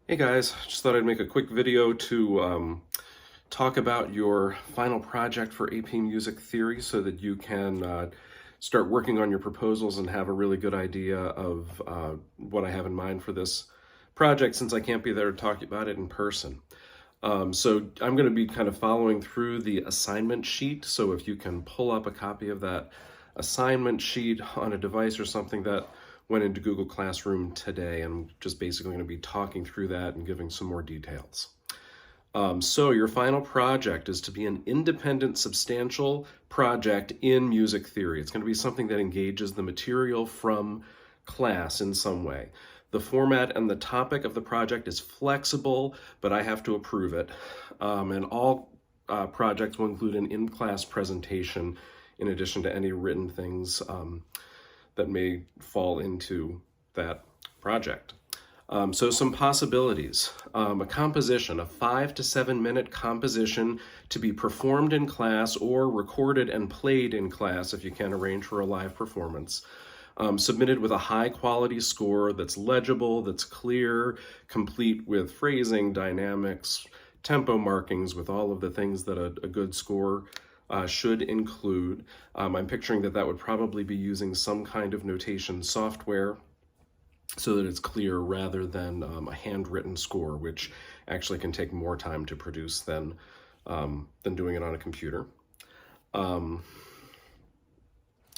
Hey guys, just thought I'd make a quick video to talk about your final project for AP Music Theory so that you can start working on your proposals and have a really good idea of what I have in mind for this project since I can't be there to talk about it in person. So I'm going to be kind of following through the assignment sheet, so if you can pull up a copy of that assignment sheet on a device or something that went into Google Classroom today, and I'm just basically going to be talking through that and giving some more details. So your final project is to be an independent, substantial project in music theory. It's going to be something that engages the material from class in some way. The format and the topic of the project is flexible, but I have to approve it. And all projects will include an in-class presentation in addition to any written things that may fall into that project. So some possibilities. A composition, a 5 to 7 minute composition to be performed in class or recorded and played in class if you can arrange for a live performance. Submitted with a high quality score that's legible, that's clear, complete with phrasing, dynamics, tempo markings, with all of the things that a good score should include. I'm picturing that would probably be using some kind of notation software so that it's clear rather than a handwritten score, which actually can take more time to produce than doing it on a computer. And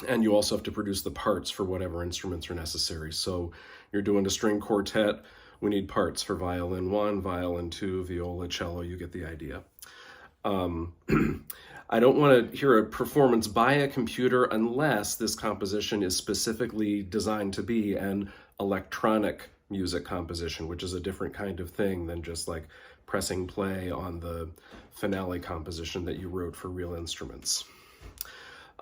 you also have to produce the parts for whatever instruments are necessary. So you're doing a string quartet, we need parts for violin 1, violin 2, viola, cello, you get the idea. I don't want to hear a performance by a computer unless this composition is specifically designed to be an electronic music composition, which is a different kind of thing than just like pressing play on the finale composition that you wrote for real instruments.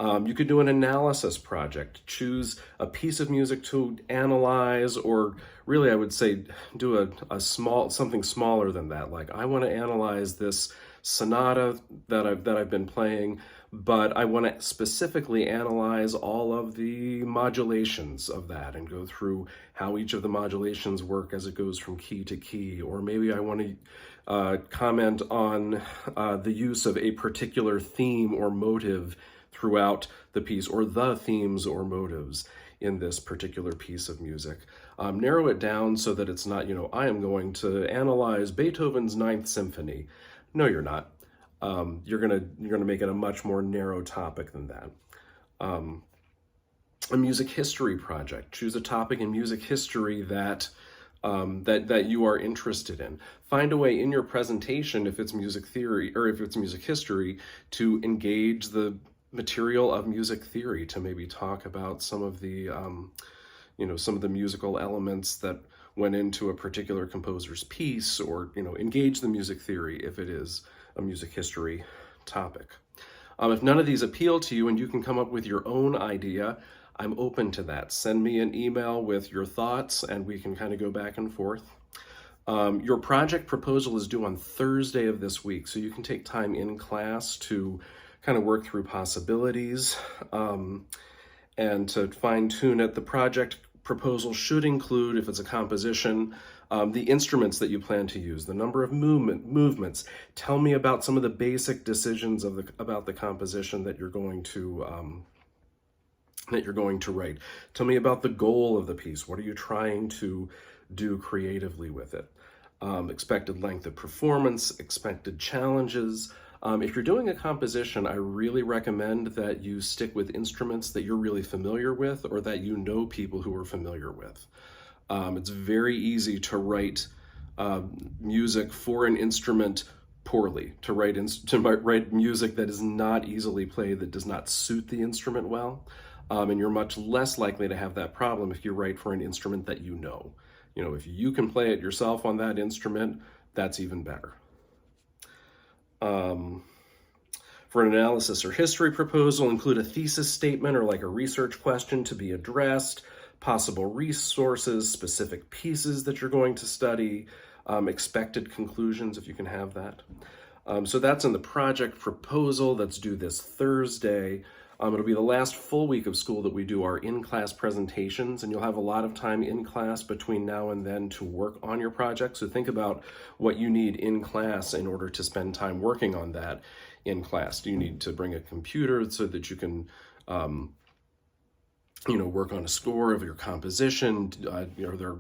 You could do an analysis project, choose a piece of music to analyze, or really I would say do something smaller than that. Like, I want to analyze this sonata that I've been playing, but I want to specifically analyze all of the modulations of that and go through how each of the modulations work as it goes from key to key. Or maybe I want to comment on the use of a particular theme or motive throughout the piece, or the themes or motives in this particular piece of music. Narrow it down so that it's not, I am going to analyze Beethoven's Ninth Symphony. No, you're not. You're gonna make it a much more narrow topic than that. A music history project. Choose a topic in music history that you are interested in. Find a way in your presentation, if it's music theory or if it's music history, to engage the material of music theory, to maybe talk about some of the some of the musical elements that went into a particular composer's piece, or engage the music theory if it is a music history topic. If none of these appeal to you and you can come up with your own idea, I'm open to that. Send me an email with your thoughts and we can kind of go back and forth. Your project proposal is due on Thursday of this week, so you can take time in class to kind of work through possibilities and to fine tune it. The project proposal should include, if it's a composition, the instruments that you plan to use, the number of movements. Tell me about some of the basic decisions about the composition that you're going to write. Tell me about the goal of the piece. What are you trying to do creatively with it? Expected length of performance, expected challenges. If you're doing a composition, I really recommend that you stick with instruments that you're really familiar with, or that you know people who are familiar with. It's very easy to write music for an instrument poorly, to write music that is not easily played, that does not suit the instrument well. And you're much less likely to have that problem if you write for an instrument that you know. If you can play it yourself on that instrument, that's even better. For an analysis or history proposal, include a thesis statement or like a research question to be addressed, possible resources, specific pieces that you're going to study, expected conclusions if you can have that. So that's in the project proposal that's due this Thursday. It'll be the last full week of school that we do our in-class presentations, and you'll have a lot of time in class between now and then to work on your project. So think about what you need in class in order to spend time working on that in class. Do you need to bring a computer so that you can work on a score of your composition? Are there,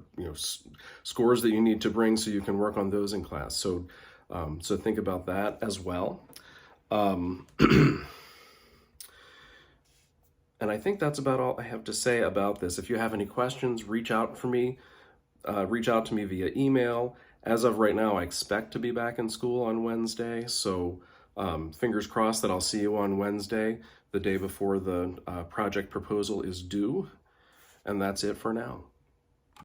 scores that you need to bring so you can work on those in class? So, so think about that as well. And I think that's about all I have to say about this. If you have any questions, reach out to me via email. As of right now, I expect to be back in school on Wednesday, so fingers crossed that I'll see you on Wednesday, the day before the project proposal is due. And that's it for now.